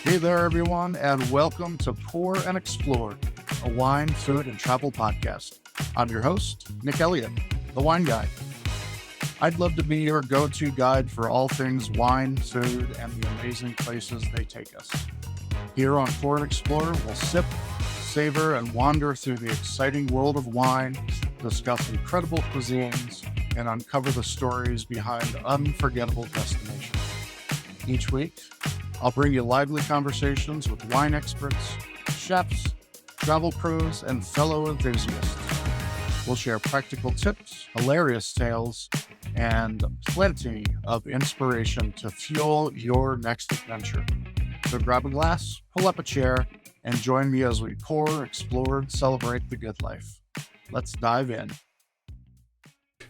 Hey there, everyone, and welcome to Pour and Explore, a wine, food, and travel podcast. I'm your host, Nick Elliott, the wine guy. I'd love to be your go-to guide for all things wine, food, and the amazing places they take us. Here on Pour and Explore, we'll sip, savor, and wander through the exciting world of wine, discuss incredible cuisines, and uncover the stories behind unforgettable destinations. Each week, I'll bring you lively conversations with wine experts, chefs, travel pros, and fellow enthusiasts. We'll share practical tips, hilarious tales, and plenty of inspiration to fuel your next adventure. So grab a glass, pull up a chair, and join me as we pour, explore, and celebrate the good life. Let's dive in.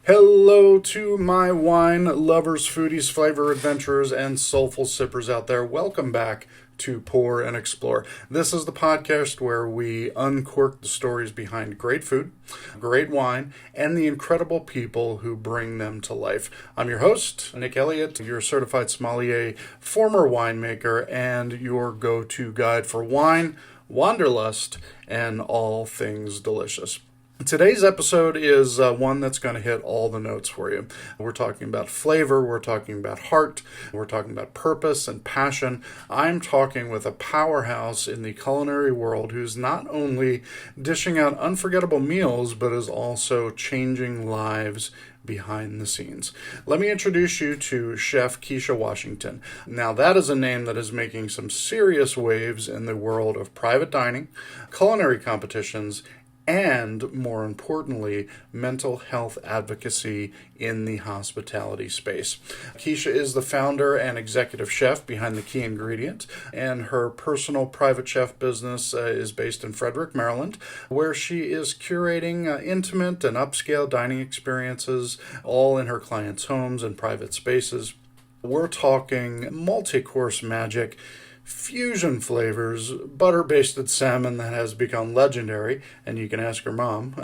Hello to my wine lovers, foodies, flavor adventurers, and soulful sippers out there. Welcome back to Pour and Explore. This is the podcast where we uncork the stories behind great food, great wine, and the incredible people who bring them to life. I'm your host, Nick Elliott, your certified sommelier, former winemaker, and your go-to guide for wine, wanderlust, and all things delicious. Today's episode is one that's going to hit all the notes for you. We're talking about flavor, we're talking about heart, we're talking about purpose and passion. I'm talking with a powerhouse in the culinary world who's not only dishing out unforgettable meals, but is also changing lives behind the scenes. Let me introduce you to Chef Kisha Washington. Now, that is a name that is making some serious waves in the world of private dining, culinary competitions, and, more importantly, mental health advocacy in the hospitality space. Kisha is the founder and executive chef behind The Key Ingredient, and her personal private chef business is based in Frederick, Maryland, where she is curating intimate and upscale dining experiences, all in her clients' homes and private spaces. We're talking multi-course magic, fusion flavors, butter-basted salmon that has become legendary, and you can ask her mom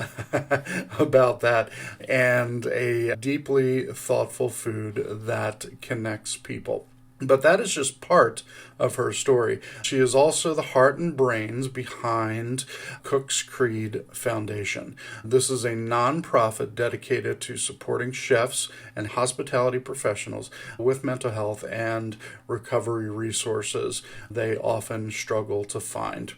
about that, and a deeply thoughtful food that connects people. But that is just part of her story. She is also the heart and brains behind Cook's Creed Foundation. This is a nonprofit dedicated to supporting chefs and hospitality professionals with mental health and recovery resources they often struggle to find.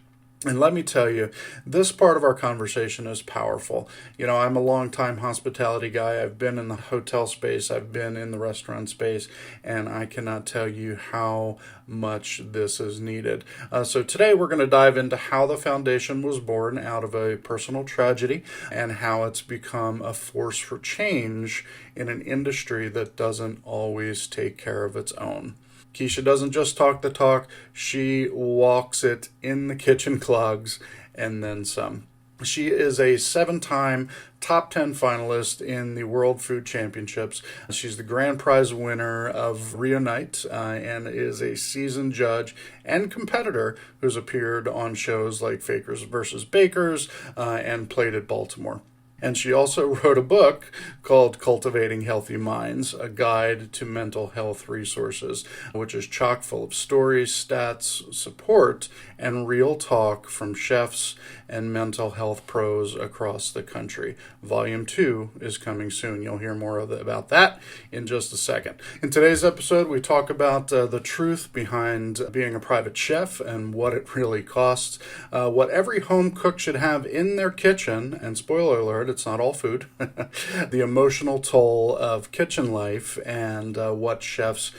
And let me tell you, this part of our conversation is powerful. You know, I'm a longtime hospitality guy. I've been in the hotel space. I've been in the restaurant space. And I cannot tell you how much this is needed. So today we're going to dive into how the foundation was born out of a personal tragedy and how it's become a force for change in an industry that doesn't always take care of its own. Kisha doesn't just talk the talk, she walks it in the kitchen clogs and then some. She is a 7-time top 10 finalist in the World Food Championships. She's the grand prize winner of Rio Night and is a seasoned judge and competitor who's appeared on shows like Fakers vs. Bakers and played at Baltimore. And she also wrote a book called Cultivating Healthy Minds, a guide to mental health resources, which is chock full of stories, stats, support, and real talk from chefs and mental health pros across the country. Volume 2 is coming soon. You'll hear more about that in just a second. In today's episode, we talk about the truth behind being a private chef and what it really costs, what every home cook should have in their kitchen, and spoiler alert, it's not all food, the emotional toll of kitchen life, and what chefs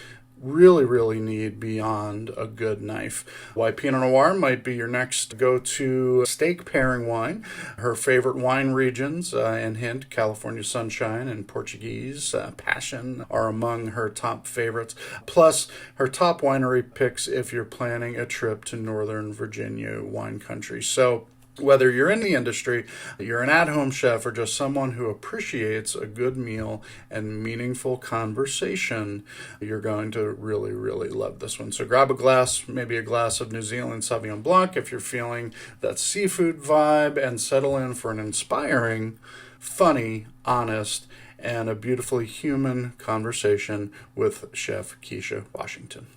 really need beyond a good knife. Why Pinot Noir might be your next go-to steak pairing wine. Her favorite wine regions, and hint, California Sunshine and Portuguese Passion are among her top favorites. Plus, her top winery picks if you're planning a trip to Northern Virginia wine country. So, whether you're in the industry, you're an at-home chef, or just someone who appreciates a good meal and meaningful conversation, you're going to really love this one. So grab a glass, maybe a glass of New Zealand Sauvignon Blanc if you're feeling that seafood vibe, and settle in for an inspiring, funny, honest, and a beautifully human conversation with Chef Kisha Washington.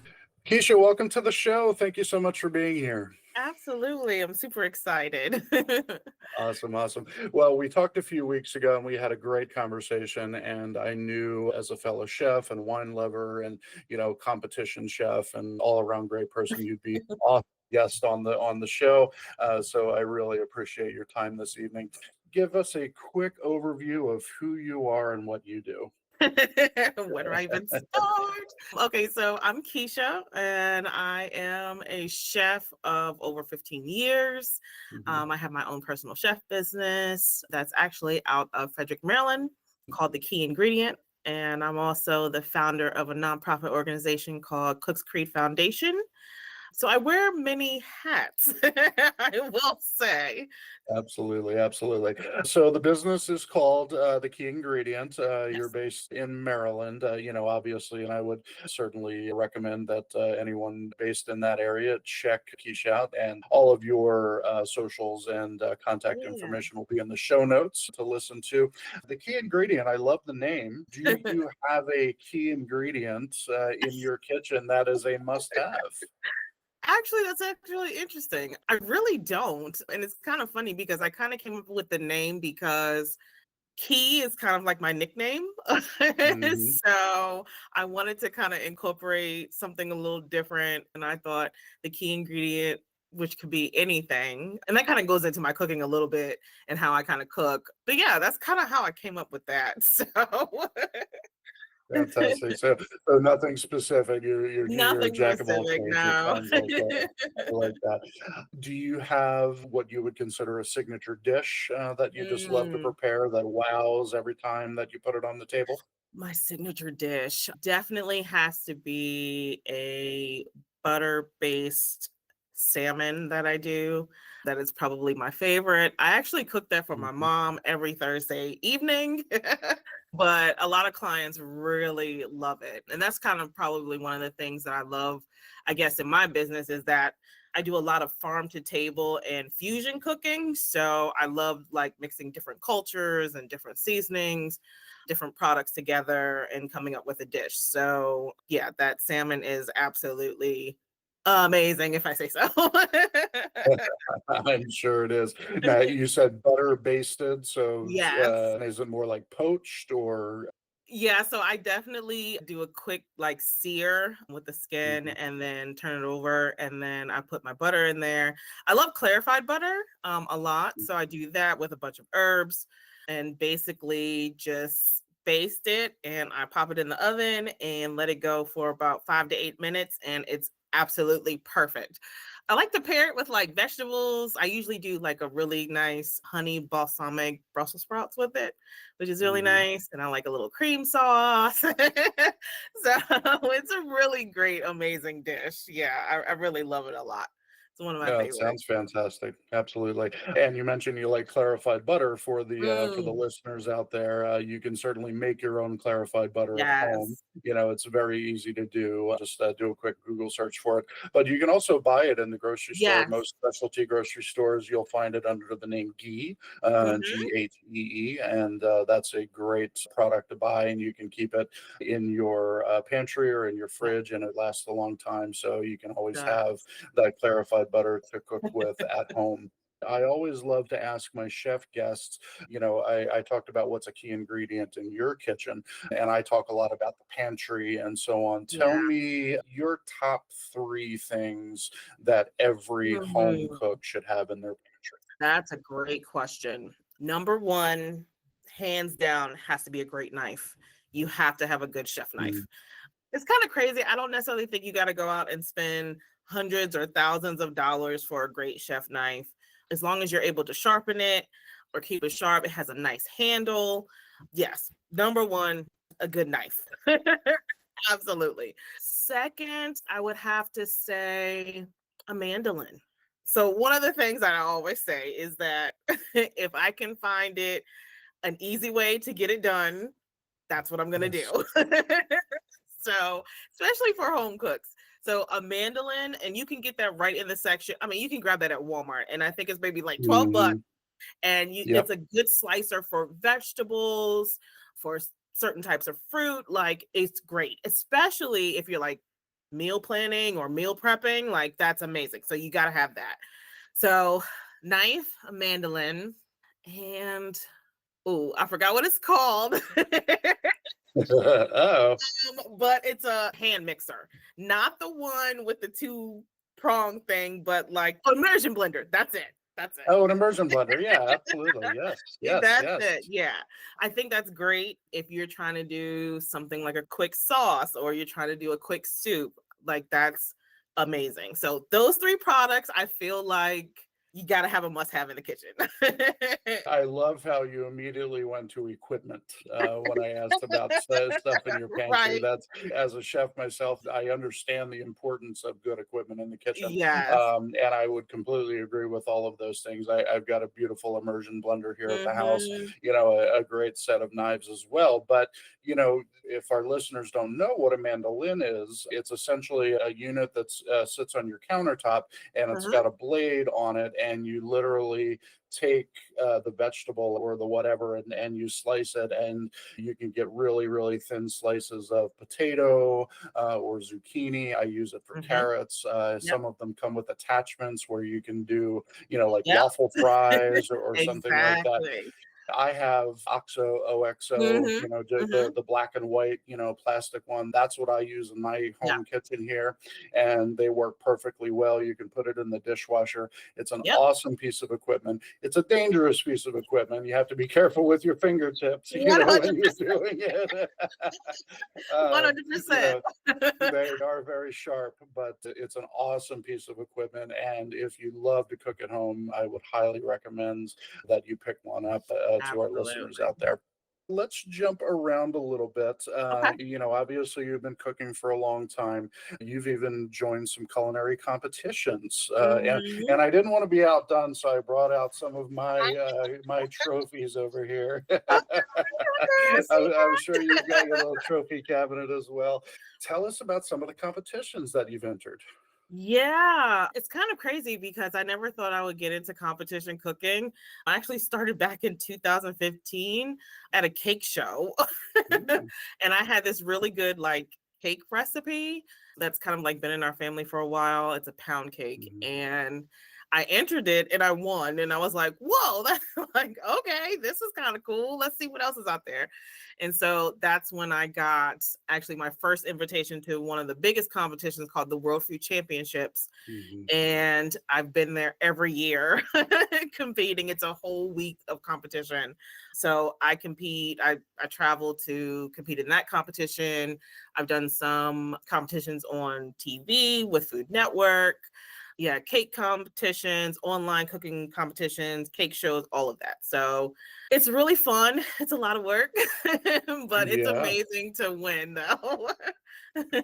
Keisha, welcome to the show. Thank you so much for being here. Absolutely. I'm super excited. Awesome, awesome. Well, we talked a few weeks ago and we had a great conversation. And I knew as a fellow chef and wine lover and, competition chef and all around great person, you'd be awesome guest on the show. So I really appreciate your time this evening. Give us a quick overview of who you are and what you do. Where do I even start? Okay, so I'm Keisha, and I am a chef of over 15 years. Mhm. I have my own personal chef business that's actually out of Frederick, Maryland, called The Key Ingredient. And I'm also the founder of a nonprofit organization called Cooks Creed Foundation. So I wear many hats, I will say. Absolutely, absolutely. So the business is called The Key Ingredient. You're Yes. based in Maryland, obviously, and I would certainly recommend that anyone based in that area check Keisha out, and all of your socials and contact Yeah. information will be in the show notes to listen to. The Key Ingredient, I love the name. Do you have a key ingredient in your kitchen that is a must-have? Actually, that's actually interesting. I really don't. And it's kind of funny because I kind of came up with the name because Key is kind of like my nickname. Hmm. So I wanted to kind of incorporate something a little different. And I thought the key ingredient, which could be anything. And that kind of goes into my cooking a little bit and how I kind of cook. But yeah, that's kind of how I came up with that. So Fantastic. So nothing specific. You're a nothing jack of all specific, trades. It no. sounds like that. I like that. Do you have what you would consider a signature dish that you just love to Mm. prepare that wows every time that you put it on the table? My signature dish definitely has to be a butter-based salmon that I do. That is probably my favorite. I actually cook that for my Mhm. mom every Thursday evening, but a lot of clients really love it. And that's kind of probably one of the things that I love, I guess, in my business is that I do a lot of farm to table and fusion cooking. So I love like mixing different cultures and different seasonings, different products together and coming up with a dish. So, yeah, that salmon is absolutely amazing, if I say so. I'm sure it is. Now, you said butter basted, so Yes. is it more like poached or? Yeah, so I definitely do a quick like sear with the skin Mhm. and then turn it over and then I put my butter in there. I love clarified butter a lot, so I do that with a bunch of herbs and basically just baste it and I pop it in the oven and let it go for about 5 to 8 minutes and it's absolutely perfect. I like to pair it with like vegetables. I usually do like a really nice honey balsamic Brussels sprouts with it, which is really Mhm. nice. And I like a little cream sauce. So it's a really great, amazing dish. Yeah, I really love it a lot. It's one of my No, it favorites. sounds fantastic. Absolutely. And you mentioned you like clarified butter for the Mm, listeners out there. You can certainly make your own clarified butter at home. yes. It's very easy to do. Just do a quick Google search for it. But you can also buy it in the grocery store. Yes. Most specialty grocery stores, you'll find it under the name ghee, Hmm. Ghatee, and that's a great product to buy. And you can keep it in your pantry or in your Yeah. fridge, and it lasts a long time. So you can always Does. have that clarified butter to cook with at home. I always love to ask my chef guests, I talked about what's a key ingredient in your kitchen, and I talk a lot about the pantry and so on. Tell Yeah. me your top three things that every home Mhm. cook should have in their pantry. That's a great question. Number one, hands down, has to be a great knife. You have to have a good chef knife. Mm, It's kind of crazy. I don't necessarily think you got to go out and spend hundreds or thousands of dollars for a great chef knife. As long as you're able to sharpen it or keep it sharp, it has a nice handle. Yes, number one, a good knife. Absolutely. Second, I would have to say a mandolin. So, one of the things that I always say is that if I can find it an easy way to get it done, that's what I'm going to yes. do. So, especially for home cooks. So, a mandolin, and you can get that right in the section. I mean, you can grab that at Walmart, and I think it's maybe like 12 bucks. Hmm. And it's Yep. a good slicer for vegetables, for certain types of fruit. Like, it's great, especially if you're like meal planning or meal prepping, like that's amazing. So you got to have that. So knife, a mandolin, and oh, I forgot what it's called. Oh. But it's a hand mixer, not the one with the two prong thing, but like immersion blender. That's it. That's it. Oh, an immersion blender. Yeah, absolutely. Yes. Yes. That's Yes. it. Yeah. I think that's great if you're trying to do something like a quick sauce or you're trying to do a quick soup. Like that's amazing. So those three products, I feel like you got to have a must have in the kitchen. I love how you immediately went to equipment when I asked about stuff in your pantry. Right. That's, as a chef myself, I understand the importance of good equipment in the kitchen. Yes. And I would completely agree with all of those things. I've got a beautiful immersion blender here at the house, Mhm. a great set of knives as well. But, if our listeners don't know what a mandolin is, it's essentially a unit that sits on your countertop, and it's Mhm. got a blade on it, and you literally take the vegetable or the whatever, and you slice it, and you can get really, really thin slices of potato or zucchini. I use it for Mhm. carrots. Yep. Some of them come with attachments where you can do, like Yep. waffle fries or something like that. Exactly. I have OXO, Mhm. the Mhm. black and white, plastic one. That's what I use in my Yeah. home kitchen here, and they work perfectly well. You can put it in the dishwasher. It's an Yep. awesome piece of equipment. It's a dangerous piece of equipment. You have to be careful with your fingertips, when you're 100%. doing it. You 100%. know, they are very sharp, but it's an awesome piece of equipment. And if you love to cook at home, I would highly recommend that you pick one up to our listeners Absolutely. out there. Let's jump around a little bit. Okay. Obviously, you've been cooking for a long time. You've even joined some culinary competitions, and Mhm. I didn't want to be outdone, so I brought out some of my trophies over here. I'm sure you've got your little trophy cabinet as well. Tell us about some of the competitions that you've entered. Yeah, it's kind of crazy because I never thought I would get into competition cooking. I actually started back in 2015 at a cake show. Mm. And I had this really good like cake recipe that's kind of like been in our family for a while. It's a pound cake. Mhm. And I entered it and I won. And I was like, whoa, that's like, okay, this is kind of cool. Let's see what else is out there. And so that's when I got actually my first invitation to one of the biggest competitions called the World Food Championships. Mhm. And I've been there every year competing. It's a whole week of competition. So I compete, I travel to compete in that competition. I've done some competitions on TV with Food Network. Yeah, cake competitions, online cooking competitions, cake shows, all of that. So it's really fun. It's a lot of work, but it's Yeah. amazing to win, though.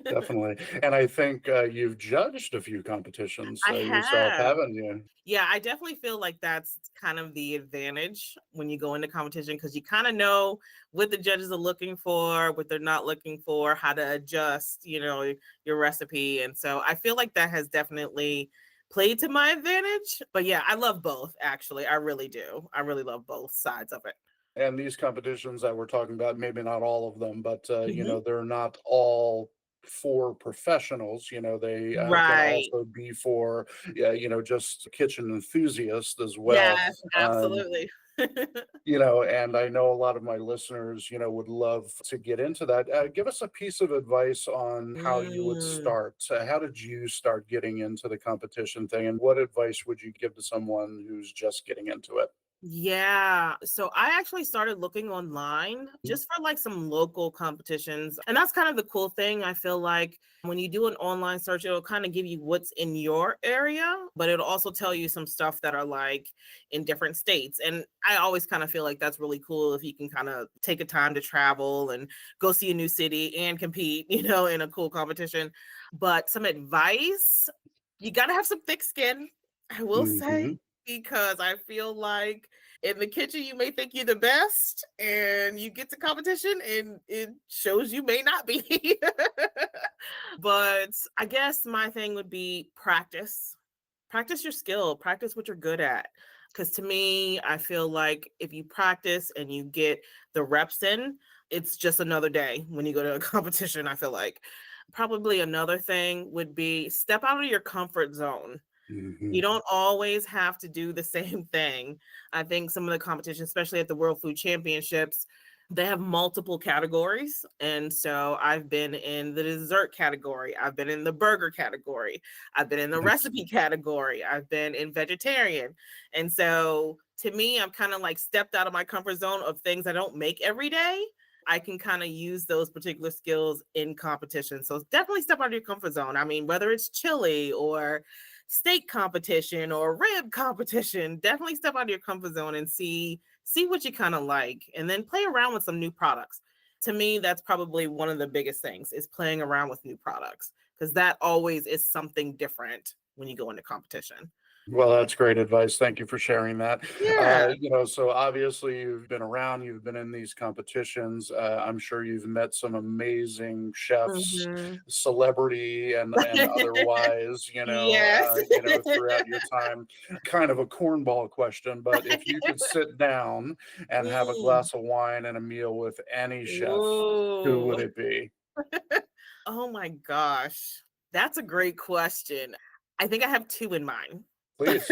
Definitely. And I think you've judged a few competitions I yourself, have. haven't you? Yeah, I definitely feel like that's kind of the advantage when you go into competition because you kind of know what the judges are looking for, what they're not looking for, how to adjust, your recipe. And so I feel like that has definitely played to my advantage. But yeah, I love both, actually. I really do. I really love both sides of it. And these competitions that we're talking about, maybe not all of them, but Mhm. they're not all for professionals. They can Right. also be for, yeah, just kitchen enthusiasts as well. Yes, Um, absolutely. and I know a lot of my listeners, would love to get into that. Give us a piece of advice on how you would Mm. start. How did you start getting into the competition thing, and what advice would you give to someone who's just getting into it? Yeah. So I actually started looking online just for like some local competitions. And that's kind of the cool thing. I feel like when you do an online search, it'll kind of give you what's in your area, but it'll also tell you some stuff that are like in different states. And I always kind of feel like that's really cool if you can kind of take a time to travel and go see a new city and compete, in a cool competition. But some advice, you got to have some thick skin, I will say, Hmm. because I feel like in the kitchen you may think you're the best and you get to competition and it shows you may not be. But I guess my thing would be practice your skill, practice what you're good at, because to me I feel like if you practice and you get the reps in, it's just another day when you go to a competition, I feel like. Probably another thing would be step out of your comfort zone. Hmm. You don't always have to do the same thing. I think some of the competition, especially at the World Food Championships, they have multiple categories. And so I've been in the dessert category, I've been in the burger category, I've been in the Nice. recipe category, I've been in vegetarian. And so to me, I'm kind of like stepped out of my comfort zone of things I don't make every day. I can kind of use those particular skills in competition. So definitely step out of your comfort zone. I mean, whether it's chili or steak competition or rib competition, definitely step out of your comfort zone and see what you kind of like, and then play around with some new products. To me, that's probably one of the biggest things is playing around with new products, because that always is something different when you go into competition. Well, that's great advice. Thank you for sharing that. Yeah. So obviously you've been around, you've been in these competitions. I'm sure you've met some amazing chefs, Hmm. celebrity and otherwise, Yes. throughout your time. Kind of a cornball question, but if you could sit down and have a Mm. glass of wine and a meal with any chef, who would Ooh. it be? Oh my gosh. That's a great question. I think I have two in mind. Please.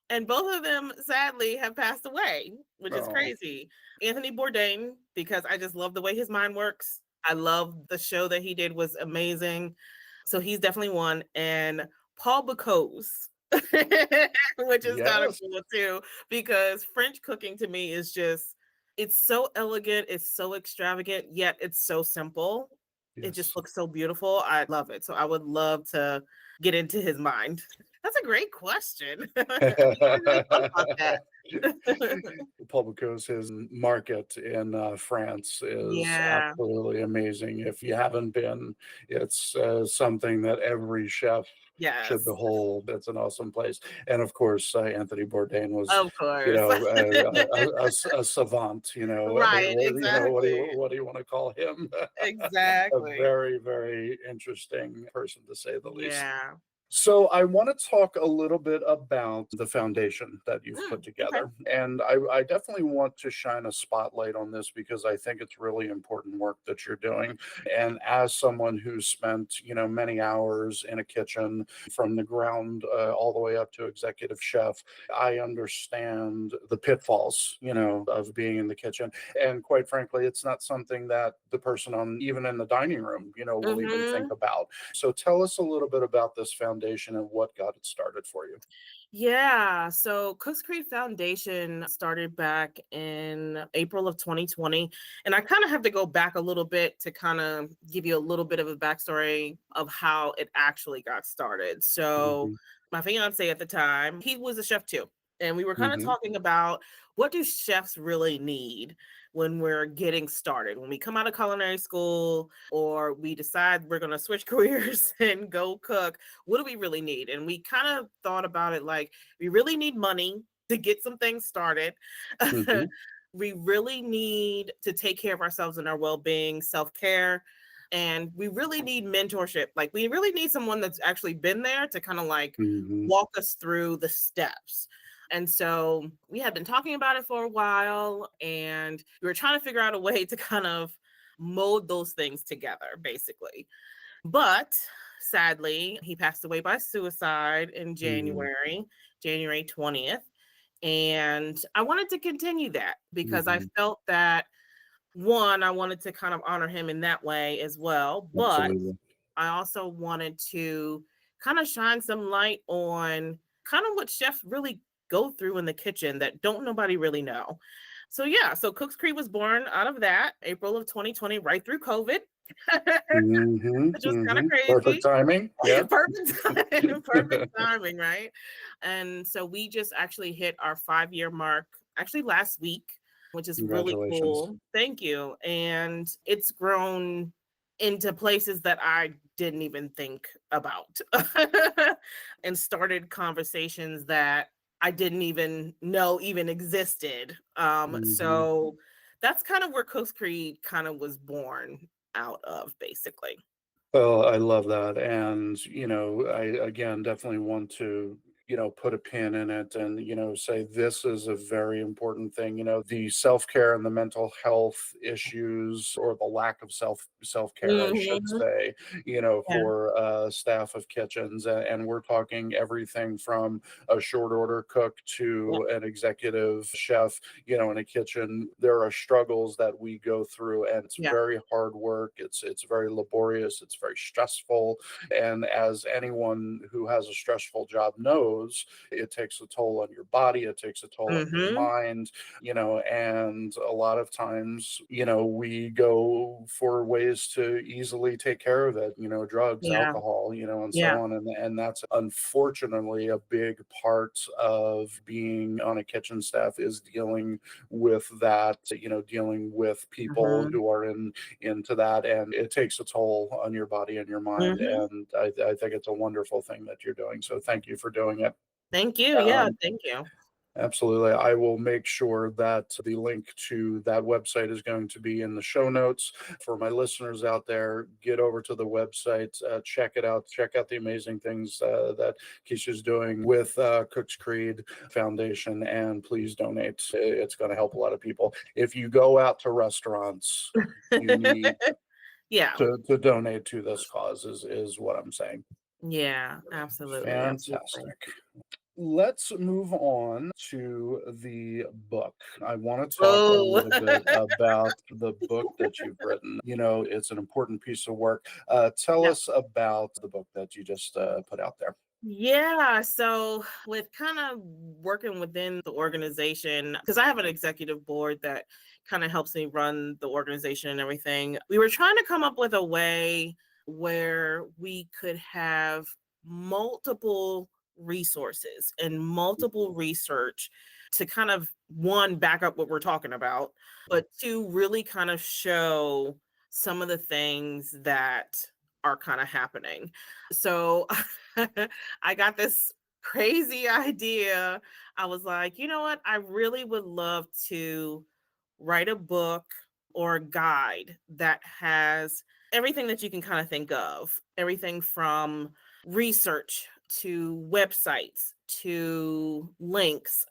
And both of them sadly have passed away, which is Oh, crazy. Anthony Bourdain, because I just love the way his mind works. I love the show that he did was amazing. So he's definitely one. And Paul Bocuse, which is kind of yes. cool too, because French cooking to me is just, it's so elegant, it's so extravagant, yet it's so simple. It just Yes. looks so beautiful. I love it. So I would love to get into his mind. That's a great question. I really thought about that. Publico's his market in France is Yeah. absolutely amazing. If you haven't been, it's something that every chef should Yes. behold. It's an awesome place. And of course, Anthony Bourdain was, Of course. a savant. Right, What do you want to call him? A exactly. very, very interesting person to say the least. Yeah. So I want to talk a little bit about the foundation that you've put Okay. together. And I definitely want to shine a spotlight on this because I think it's really important work that you're doing. And as someone who's spent, many hours in a kitchen from the ground all the way up to executive chef, I understand the pitfalls, of being in the kitchen. And quite frankly, it's not something that the person on even in the dining room, will even think Hmm. about. So tell us a little bit about this foundation and what got it started for you. Yeah. So Cooks Creek Foundation started back in April of 2020. And I kind of have to go back a little bit to kind of give you a little bit of a backstory of how it actually got started. So Hmm. my fiance at the time, he was a chef too. And we were kind of Hmm. talking about, what do chefs really need when we're getting started? When we come out of culinary school or we decide we're going to switch careers and go cook, what do we really need? And we kind of thought about it like, we really need money to get some things started. Hmm. We really need to take care of ourselves and our well-being, self-care, and we really need mentorship. Like, we really need someone that's actually been there to kind of like Hmm. walk us through the steps. And so we had been talking about it for a while, and we were trying to figure out a way to kind of mold those things together, basically. But sadly, he passed away by suicide in Hmm. January 20th. And I wanted to continue that because I Hmm. felt that, one, I wanted to kind of honor him in that way as well. But Absolutely. I also wanted to kind of shine some light on kind of what chefs really go through in the kitchen that don't nobody really know. So yeah, so Cooks Creek was born out of that, April of 2020, right through COVID. Hmm. Which was kind of Hmm. Perfect crazy. timing. Yeah. Perfect time, perfect timing, right? And so we just actually hit our 5-year mark actually last week, which is really Congratulations. cool. Thank you. And it's grown into places that I didn't even think about and started conversations that I didn't even know even existed. Hmm. So that's kind of where Cooks Creek kind of was born out of, basically. Well, I love that. And, I again definitely want to put a pin in it and, say this is a very important thing. The self-care and the mental health issues, or the lack of self-care, I should Hmm. say, Yeah. for staff of kitchens. And we're talking everything from a short order cook Yeah. to an executive chef, in a kitchen. There are struggles that we go through, and it's Yeah. very hard work. It's very laborious. It's very stressful. And as anyone who has a stressful job knows, it takes a toll on your body. It takes a toll on your Hmm. mind, and a lot of times, we go for ways to easily take care of it, drugs, Yeah. alcohol, and so Yeah. on. And that's unfortunately a big part of being on a kitchen staff, is dealing with that, dealing with people Hmm. who are into that, and it takes a toll on your body and your mind. Hmm. And I think it's a wonderful thing that you're doing. So thank you for doing it. Thank you. Yeah. Um, Thank you. Absolutely. I will make sure that the link to that website is going to be in the show notes. For my listeners out there, get over to the website, check it out, check out the amazing things that Keisha's doing with Cook's Creed Foundation, and please donate. It's going to help a lot of people. If you go out to restaurants, you need Yeah. to donate to this cause, is what I'm saying. Yeah. Absolutely. Absolutely. Fantastic. Let's move on to the book. I want to talk a Oh. little bit about the book that you've written. It's an important piece of work. Tell Yeah. us about the book that you just put out there. Yeah. So, with kind of working within the organization, because I have an executive board that kind of helps me run the organization and everything, we were trying to come up with a way where we could have multiple resources and multiple research to kind of, one, back up what we're talking about, but two, really kind of show some of the things that are kind of happening. So, I got this crazy idea. I was like, you know what? I really would love to write a book or a guide that has everything that you can kind of think of, everything from research to websites to links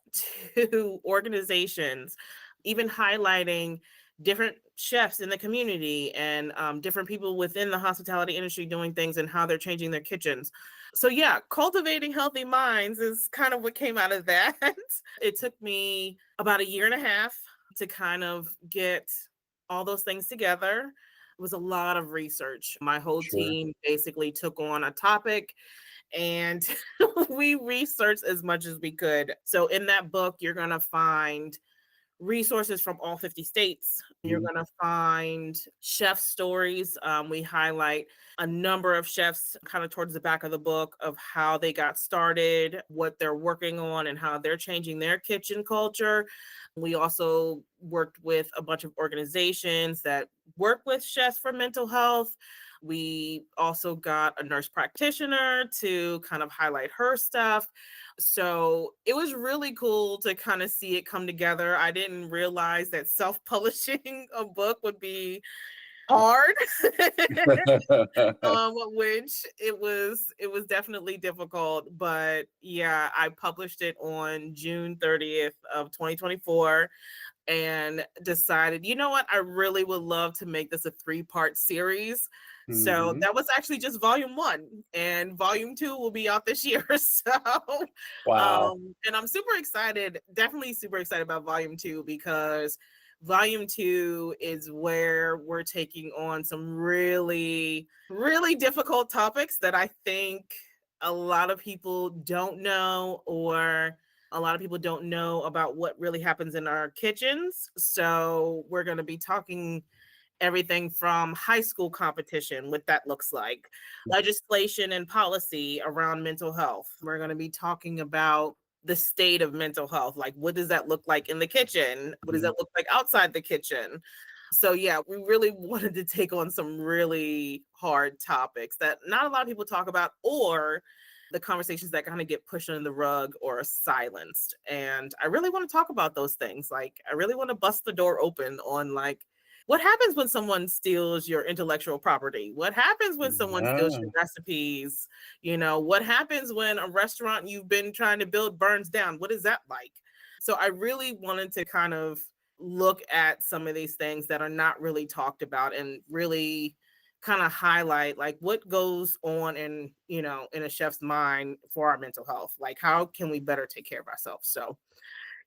to organizations, even highlighting different chefs in the community and different people within the hospitality industry doing things and how they're changing their kitchens. So yeah, cultivating healthy minds is kind of what came out of that. It took me about a year and a half to kind of get all those things together. It was a lot of research. My whole Sure. team basically took on a topic and we researched as much as we could. So in that book, you're going to find resources from all 50 states. You're Mhm. going to find chef stories. We highlight a number of chefs kind of towards the back of the book of how they got started, what they're working on, and how they're changing their kitchen culture. We also worked with a bunch of organizations that work with chefs for mental health. We also got a nurse practitioner to kind of highlight her stuff. So it was really cool to kind of see it come together. I didn't realize that self-publishing a book would be hard. Which it was definitely difficult. But yeah, I published it on June 30th of 2024 and decided, you know what, I really would love to make this a 3-part series. So Mhm. that was actually just volume 1, and volume 2 will be out this year. So Wow. and I'm super excited, definitely super excited about volume 2, because volume 2 is where we're taking on some really, really difficult topics that I think a lot of people don't know, or a lot of people don't know about what really happens in our kitchens. So we're going to be talking everything from high school competition, what that looks like, legislation and policy around mental health. We're going to be talking about the state of mental health. Like, what does that look like in the kitchen? What does Mhm. that look like outside the kitchen? So, yeah, we really wanted to take on some really hard topics that not a lot of people talk about, or the conversations that kind of get pushed under the rug or silenced. And I really want to talk about those things. Like, I really want to bust the door open on, like, What happens when someone steals your intellectual property? What happens when someone steals your Yeah. recipes? What happens when a restaurant you've been trying to build burns down? What is that like? So I really wanted to kind of look at some of these things that are not really talked about and really kind of highlight like what goes on in a chef's mind for our mental health. Like how can we better take care of ourselves? So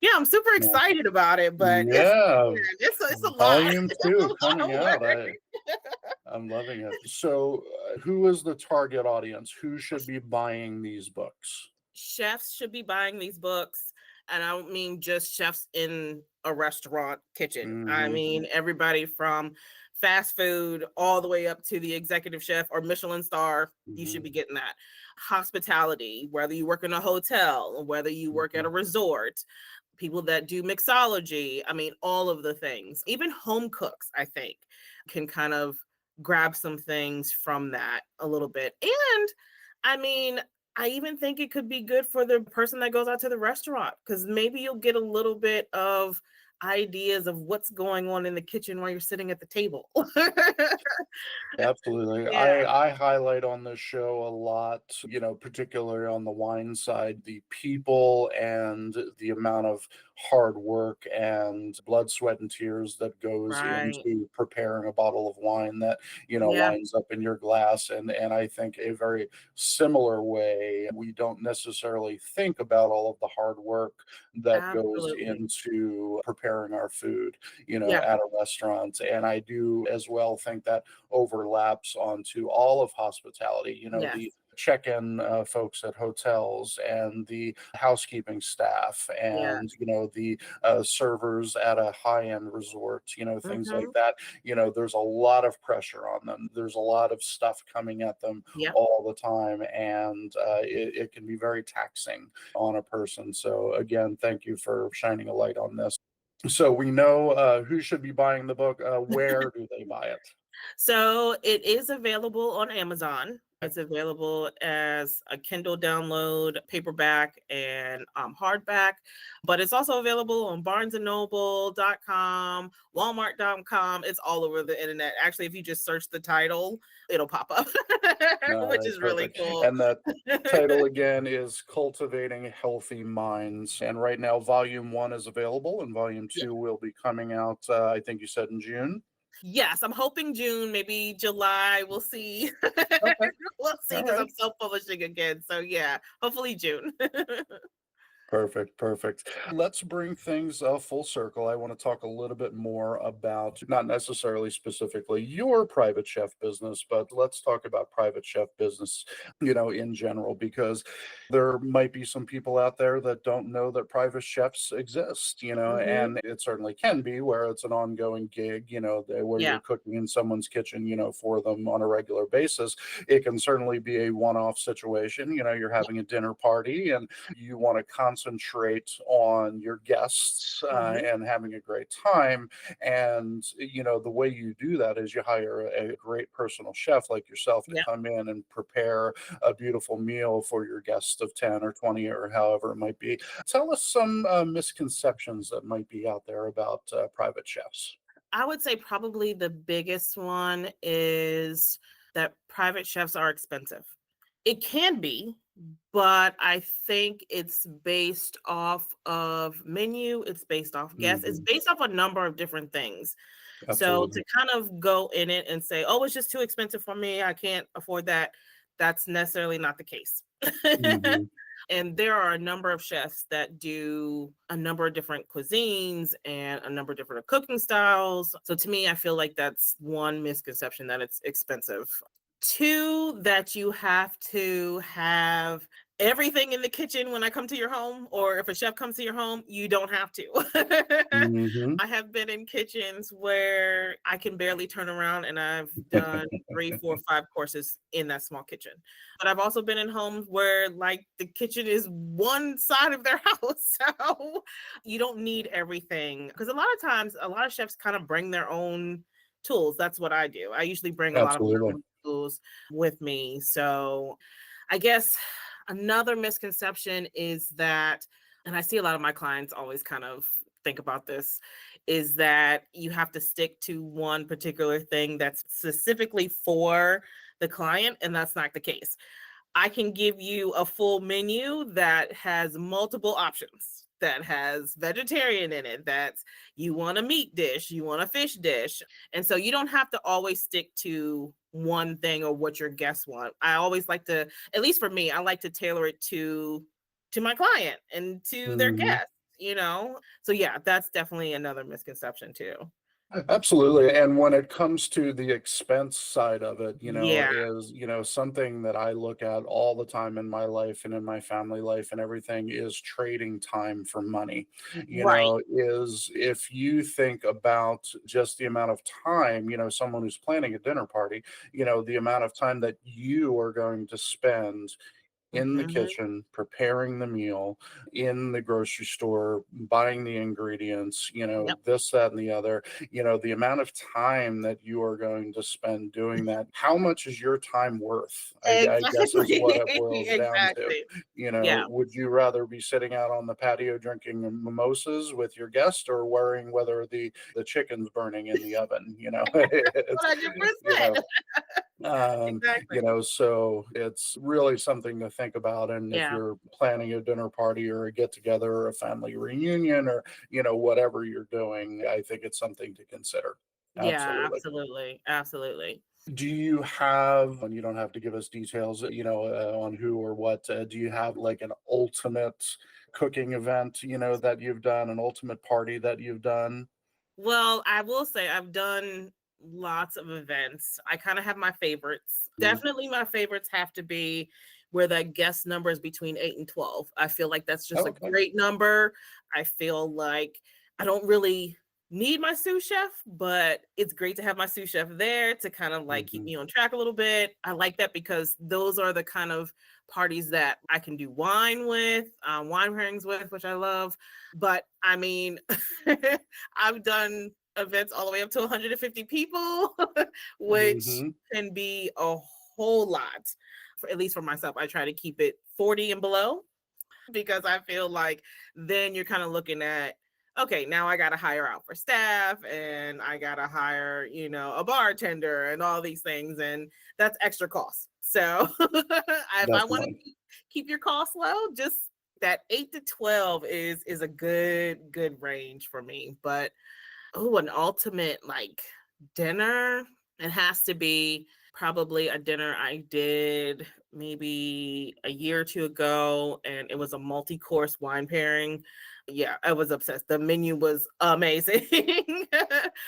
yeah, I'm super excited about it, but it's Yeah. man, it's a lot. Volume It's a two lot coming of out. work. I'm loving it. So, who is the target audience? Who should be buying these books? Chefs should be buying these books. And I don't mean just chefs in a restaurant kitchen. I Hmm. mean everybody from fast food all the way up to the executive chef or Michelin star. You should Hmm. be getting that. Hospitality, whether you work in a hotel, whether you work at Hmm. a resort, people that do mixology. I mean, all of the things. Even home cooks, I think, can kind of grab some things from that a little bit. And I mean, I even think it could be good for the person that goes out to the restaurant because maybe you'll get a little bit of ideas of what's going on in the kitchen while you're sitting at the table. Absolutely. Yeah, I highlight on this show a lot, particularly on the wine side, the people and the amount of hard work and blood, sweat, and tears that goes right. into preparing a bottle of wine that, Yeah, winds up in your glass. And I think a very similar way, we don't necessarily think about all of the hard work that goes absolutely. into preparing our food, Yeah, at a restaurant. And I do as well think that overlaps onto all of hospitality, yes, the check-in folks at hotels and the housekeeping staff yeah. and the servers at a high-end resort, things like Hmm. that. There's a lot of pressure on them. There's a lot of stuff coming at them Yep. all the time, and it can be very taxing on a person. So again, thank you for shining a light on this. So we know who should be buying the book. Where do they buy it? So it is available on Amazon. It's available as a Kindle download, paperback, and hardback. But it's also available on barnesandnoble.com, walmart.com. It's all over the internet. Actually, if you just search the title, it'll pop up, All which right, is really perfect. cool. And that title again is Cultivating Healthy Minds. And right now, volume one is available, and volume Yeah. two will be coming out, I think you said in June. Yes, I'm hoping June, maybe July. We'll see. Okay. We'll see All because right. I'm self-publishing again. So yeah, hopefully June. Perfect, perfect. Let's bring things full circle. I want to talk a little bit more about not necessarily specifically your private chef business, but let's talk about private chef business, in general, because there might be some people out there that don't know that private chefs exist, Hmm. and it certainly can be where it's an ongoing gig, where you're Yeah. cooking in someone's kitchen, for them on a regular basis. It can certainly be a one-off situation, you're Yeah. having a dinner party and you want to concentrate on your guests Hmm. and having a great time. And, the way you do that is you hire a great personal chef like yourself to Yeah. come in and prepare a beautiful meal for your guests of 10 or 20 or however it might be. Tell us some misconceptions that might be out there about private chefs. I would say probably the biggest one is that private chefs are expensive. It can be, but I think it's based off of menu, it's based off guests, it's Hmm. based off a number of different things. So Absolutely. to kind of go in it and say, "Oh, it's just too expensive for me. I can't afford that." That's necessarily not the case. Hmm. And there are a number of chefs that do a number of different cuisines and a number of different cooking styles. So to me, I feel like that's one misconception that it's expensive. Two, that you have to have everything in the kitchen when I come to your home, or if a chef comes to your home, you don't have to. Hmm. I have been in kitchens where I can barely turn around and I've done 3, 4, 5 courses in that small kitchen. But I've also been in homes where like the kitchen is one side of their house. So you don't need everything. Because a lot of times, a lot of chefs kind of bring their own tools. That's what I do. I usually bring a lot of my Absolutely. own tools with me. So I guess another misconception is that, and I see a lot of my clients always kind of think about this is that you have to stick to one particular thing that's specifically for the client, and that's not the case. I can give you a full menu that has multiple options, that has vegetarian in it, that's you want a meat dish, you want a fish dish. And so you don't have to always stick to one thing or what your guests want. I always like to, at least for me, I like to tailor it to my client and to their Hmm. guests, you know? So yeah, that's definitely another misconception too. Absolutely. And when it comes to the expense side of it, Yeah, something that I look at all the time in my life and in my family life and everything is trading time for money. right. Is if you think about just the amount of time, someone who's planning a dinner party, the amount of time that you are going to spend in the Hmm. kitchen, preparing the meal, in the grocery store, buying the ingredients, Yep. this, that, and the other, the amount of time that you are going to spend doing that. How much is your time worth? I guess is what Exactly. it boils down to. Exactly. Yeah. Would you rather be sitting out on the patio drinking mimosas with your guest or worrying whether the chicken's burning in the oven? It's, you know, 100%. Exactly. so it's really something to think about. And if Yeah. you're planning a dinner party or a get together or a family reunion or, whatever you're doing, I think it's something to consider. Yeah, Absolutely. absolutely. Absolutely. Do you have, and you don't have to give us details, on who or what, do you have like an ultimate cooking event, that you've done, an ultimate party that you've done? Well, I will say I've done lots of events. I kind of have my favorites. Mhm. Definitely my favorites have to be where that guest number is between 8 and 12. I feel like that's just Oh, a okay. great number. I feel like I don't really need my sous chef, but it's great to have my sous chef there to kind of like keep Hmm. me on track a little bit. I like that because those are the kind of parties that I can do wine with, wine pairings with, which I love. But I mean, I've done events all the way up to 150 people, which Hmm. can be a whole lot. At least for myself, I try to keep it 40 and below because I feel like then you're kind of looking at, okay, now I got to hire out for staff and I got to hire, a bartender and all these things. And that's extra cost. So if I want to Definitely. keep your costs low, just that 8 to 12 is a good range for me. But oh, an ultimate like dinner. It has to be probably a dinner I did maybe a year or two ago, and it was a multi-course wine pairing. Yeah, I was obsessed. The menu was amazing.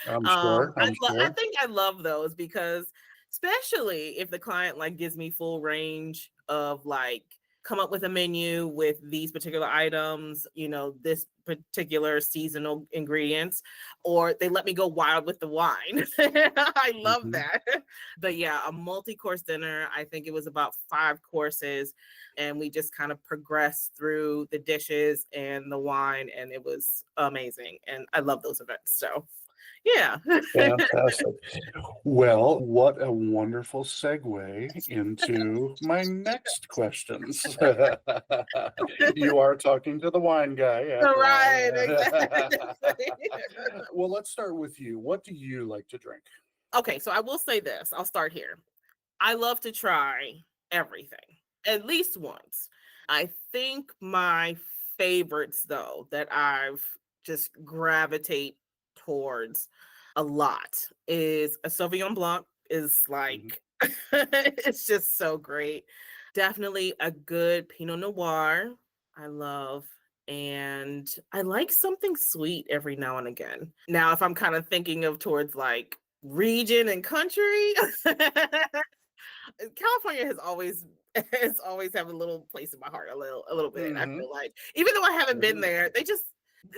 I'm sure. I'm I sure. think I love those because, especially if the client like gives me full range of like come up with a menu with these particular items, this particular seasonal ingredients, or they let me go wild with the wine. I love Mhm. that. But yeah, a multi-course dinner. I think it was about 5 courses, and we just kind of progressed through the dishes and the wine, and it was amazing. And I love those events. So yeah. Fantastic. Well, what a wonderful segue into my next questions. You are talking to the wine guy after Right, all. exactly. Well, let's start with you. What do you like to drink? Okay, so I will say this. I'll start here. I love to try everything at least once. I think my favorites, though, that I've just gravitate towards a lot is a Sauvignon Blanc, is Mhm. like, it's just so great. Definitely a good Pinot Noir. I love. And I like something sweet every now and again. Now, if I'm kind of thinking of towards like region and country, California has always has always have a little place in my heart, a little bit. I Mhm. feel like even though I haven't been Mhm. there, they just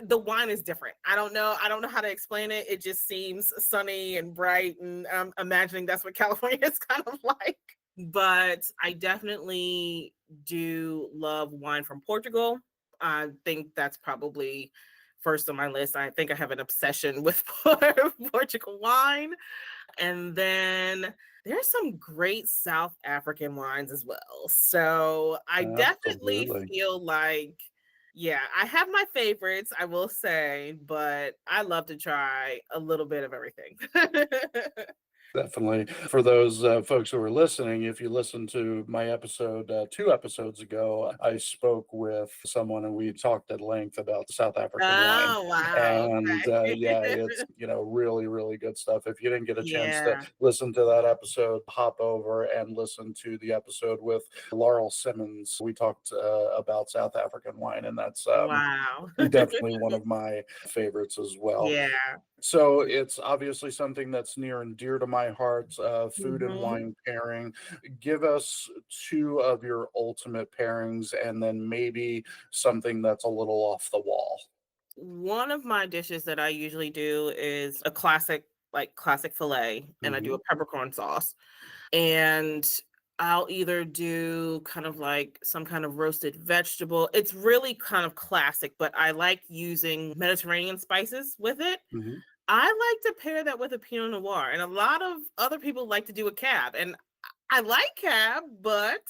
the wine is different. I don't know how to explain it. It just seems sunny and bright, and I'm imagining that's what California is kind of like. But I definitely do love wine from Portugal. I think that's probably first on my list. I think I have an obsession with Portugal wine. And then there's some great South African wines as well. So I definitely Absolutely. feel like, Yeah, I have my favorites, I will say, but I love to try a little bit of everything. Definitely. For those folks who are listening, if you listen to my episode 2 episodes ago, I spoke with someone and we talked at length about South African wine. Oh, wow. And Okay. yeah, it's, really, really good stuff. If you didn't get a chance to Yeah. listen to that episode, hop over and listen to the episode with Laurel Simmons. We talked about South African wine, and that's Wow. definitely one of my favorites as well. Yeah. So it's obviously something that's near and dear to my heart, food and Mhm. wine pairing. Give us two of your ultimate pairings and then maybe something that's a little off the wall. One of my dishes that I usually do is a classic filet, and I do Hmm. a peppercorn sauce. And I'll either do kind of like some kind of roasted vegetable. It's really kind of classic, but I like using Mediterranean spices with it. Hmm. I like to pair that with a Pinot Noir, and a lot of other people like to do a Cab. And I like Cab, but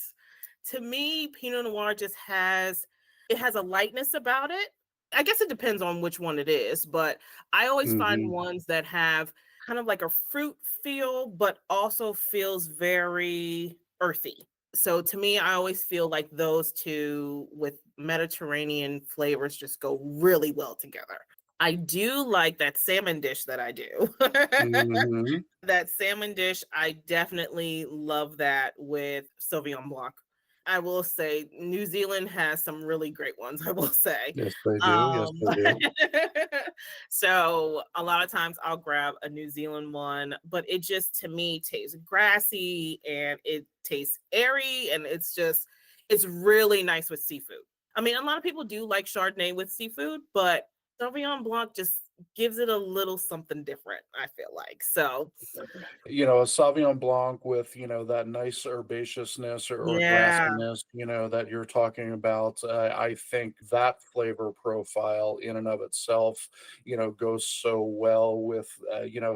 to me, Pinot Noir just has a lightness about it. I guess it depends on which one it is, but I always find Hmm. ones that have kind of like a fruit feel, but also feels very earthy. So to me, I always feel like those two with Mediterranean flavors just go really well together. I do like that salmon dish that I do. Hmm. That salmon dish, I definitely love that with Sauvignon Blanc. I will say New Zealand has some really great ones, I will say. Yes, they do. Yes, Um, they do. so a lot of times I'll grab a New Zealand one, but it just to me tastes grassy and it tastes airy and it's really nice with seafood. I mean, a lot of people do like Chardonnay with seafood, but Sauvignon Blanc just gives it a little something different, I feel like. So, A Sauvignon Blanc with, that nice herbaceousness or yeah, grassiness, that you're talking about. I think that flavor profile in and of itself, goes so well with,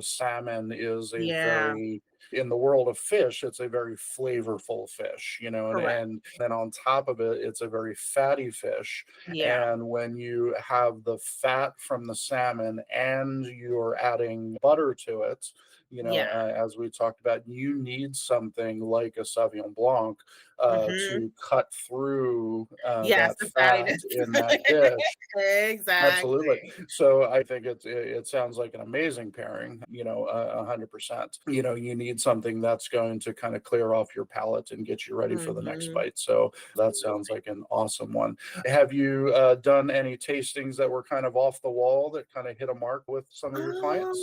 salmon is a yeah, very, in the world of fish, it's a very flavorful fish, correct. and then on top of it, it's a very fatty fish. Yeah, And when you have the fat from the salmon and you're adding butter to it, yeah. as we talked about, you need something like a Sauvignon Blanc Hmm. to cut through Yes, that the fat fattiness. in that dish. Absolutely. Exactly. So I think it sounds like an amazing pairing, 100%. You need something that's going to kind of clear off your palate and get you ready for the next Hmm. bite. So that sounds like an awesome one. Have you done any tastings that were kind of off the wall that kind of hit a mark with some of your clients?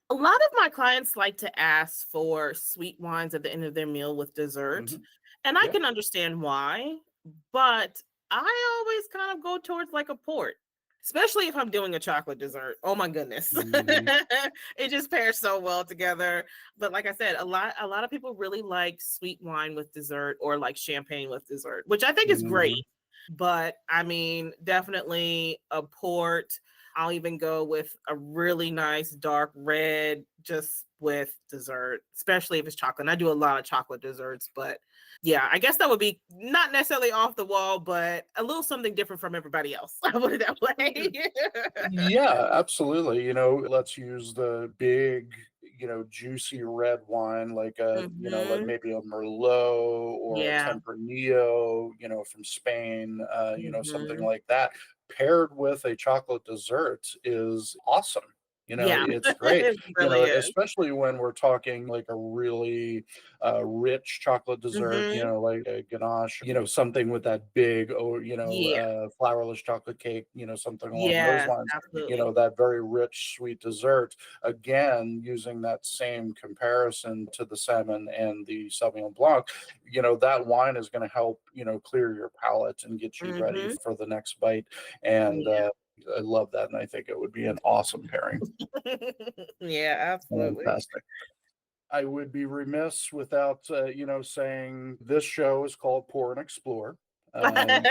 A lot of my clients like to ask for sweet wines at the end of their meal with dessert, Hmm. and I Yeah. can understand why, but I always kind of go towards like a port, especially if I'm doing a chocolate dessert. Oh my goodness. Hmm. It just pairs so well together. But like I said, a lot of people really like sweet wine with dessert or like champagne with dessert, which I think is great. Hmm. But I mean, definitely a port. I'll even go with a really nice dark red just with dessert, especially if it's chocolate. And I do a lot of chocolate desserts, but yeah, I guess that would be not necessarily off the wall, but a little something different from everybody else. I put it that way. Yeah, absolutely. Let's use the big, juicy red wine, like Hmm. maybe a Merlot or a Yeah. Tempranillo, from Spain, something Hmm. like that, paired with a chocolate dessert is awesome. Yeah. It's great, It really is. especially when we're talking like a really rich chocolate dessert, Hmm. like a ganache, something with that big, or, Yeah. flourless chocolate cake, something along those Yes, lines, absolutely. that very rich, sweet dessert. Again, using that same comparison to the salmon and the Sauvignon Blanc, that wine is going to help, clear your palate and get you ready Hmm. for the next bite. And, Yeah. I love that, and I think it would be an awesome pairing. Yeah, absolutely. Fantastic. I would be remiss without, saying this show is called Pour and Explore. Right.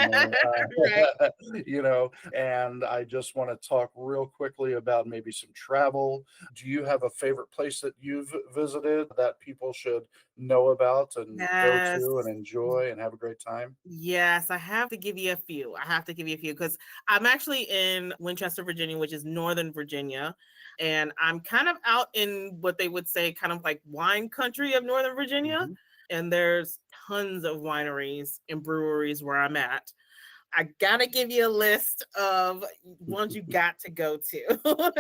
And I just want to talk real quickly about maybe some travel. Do you have a favorite place that you've visited that people should know about and go Yes. to and enjoy and have a great time? Yes, I have to give you a few. I have to give you a few because I'm actually in Winchester, Virginia, which is Northern Virginia. And I'm kind of out in what they would say kind of like wine country of Northern Virginia. Hmm. And there's tons of wineries and breweries where I'm at. I gotta give you a list of ones you got to go to.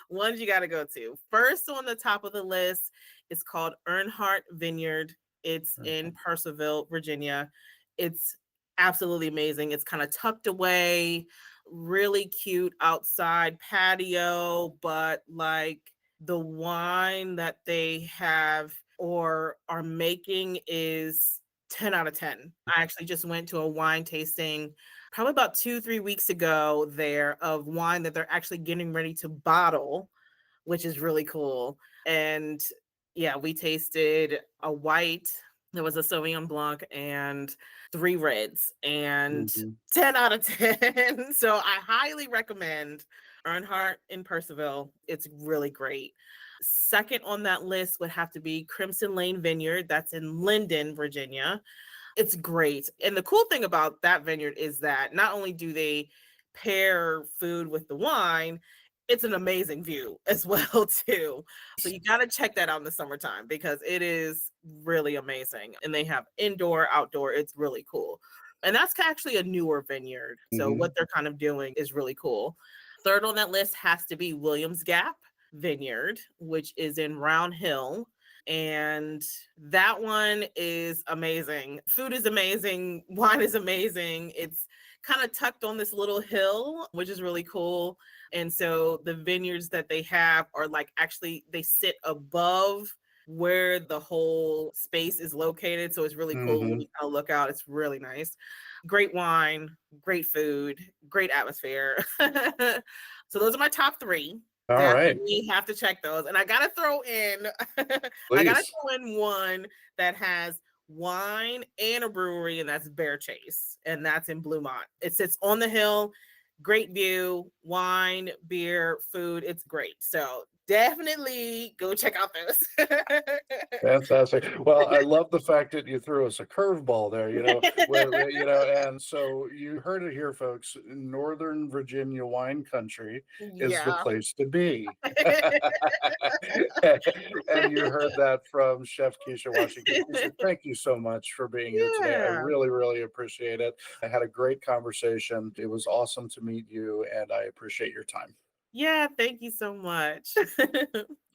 Ones you gotta go to. First on the top of the list is called Earnhardt Vineyard. It's in Purcellville, Virginia. It's absolutely amazing. It's kind of tucked away, really cute outside patio, but like the wine that they have or are making is 10 out of 10. I actually just went to a wine tasting probably about 2, 3 weeks ago there of wine that they're actually getting ready to bottle, which is really cool. And yeah, we tasted a white, there was a Sauvignon Blanc and 3 reds and Hmm. 10 out of 10. So I highly recommend Earnhardt in Percival. It's really great. Second on that list would have to be Crimson Lane Vineyard. That's in Linden, Virginia. It's great. And the cool thing about that vineyard is that not only do they pair food with the wine, it's an amazing view as well too. So you got to check that out in the summertime because it is really amazing. And they have indoor, outdoor. It's really cool. And that's actually a newer vineyard. So Hmm. what they're kind of doing is really cool. Third on that list has to be Williams Gap Vineyard, which is in Round Hill. And that one is amazing. Food is amazing. Wine is amazing. It's kind of tucked on this little hill, which is really cool. And so the vineyards that they have are like actually they sit above where the whole space is located. So it's really cool when Hmm. you kind of look out. It's really nice. Great wine, great food, great atmosphere. So those are my top three. All right, Definitely have to check those. And I gotta throw in I gotta please. throw in one that has wine and a brewery, and that's Bear Chase, and that's in Bluemont. It sits on the hill, great view, wine, beer, food. It's great. So definitely go check out those. Fantastic. Well, I love the fact that you threw us a curveball there, and so you heard it here, folks. Northern Virginia wine country is the Yeah. place to be. And you heard that from Chef Kisha Washington. Kisha, thank you so much for being here today. I Yeah. really, really appreciate it. I had a great conversation. It was awesome to meet you, and I appreciate your time. Yeah, thank you so much.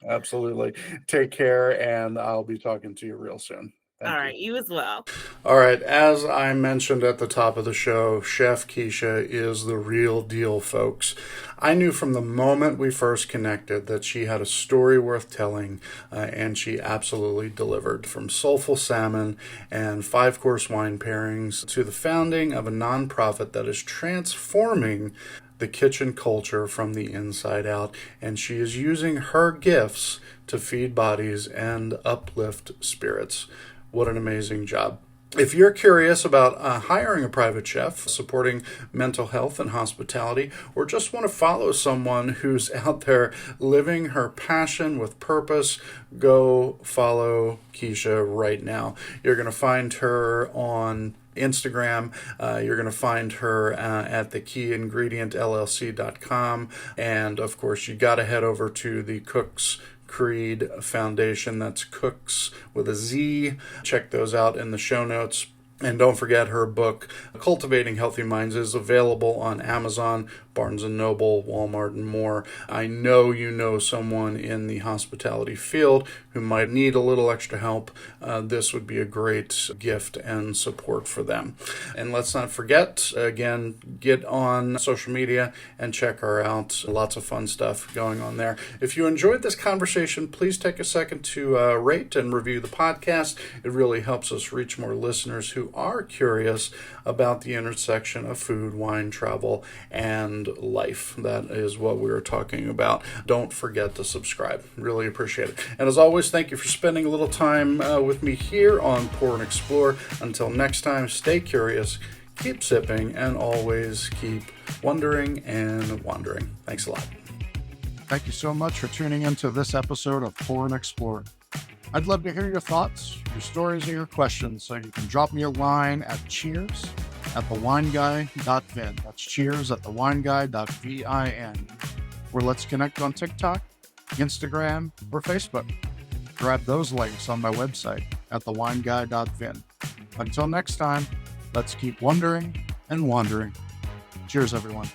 Absolutely. Take care, and I'll be talking to you real soon. All Thank you. right, you as well. All right, as I mentioned at the top of the show, Chef Kisha is the real deal, folks. I knew from the moment we first connected that she had a story worth telling, and she absolutely delivered. From soulful salmon and five-course wine pairings to the founding of a nonprofit that is transforming the kitchen culture from the inside out, and she is using her gifts to feed bodies and uplift spirits. What an amazing job. If you're curious about hiring a private chef, supporting mental health and hospitality, or just want to follow someone who's out there living her passion with purpose, go follow Kisha right now. You're going to find her on Instagram. You're going to find her at thekeyingredientllc.com. And of course, you got to head over to the Cooks Creed Foundation. That's Cooks with a Z. Check those out in the show notes. And don't forget her book, Cultivating Healthy Minds, is available on Amazon, Barnes & Noble, Walmart, and more. I know you know someone in the hospitality field who might need a little extra help. This would be a great gift and support for them. And let's not forget, again, get on social media and check her out. Lots of fun stuff going on there. If you enjoyed this conversation, please take a second to rate and review the podcast. It really helps us reach more listeners who are curious about the intersection of food, wine, travel, and life. That is what we were talking about. Don't forget to subscribe. Really appreciate it. And as always, thank you for spending a little time with me here on Pour and Explore. Until next time, stay curious, keep sipping, and always keep wondering and wandering. Thanks a lot. Thank you so much for tuning into this episode of Pour and Explore. I'd love to hear your thoughts, your stories, and your questions, so you can drop me a line at cheers@thewineguy.vin. That's cheers@thewineguy.vin. Or let's connect on TikTok, Instagram, or Facebook. Grab those links on my website at thewineguy.vin. Until next time, let's keep wondering and wandering. Cheers, everyone.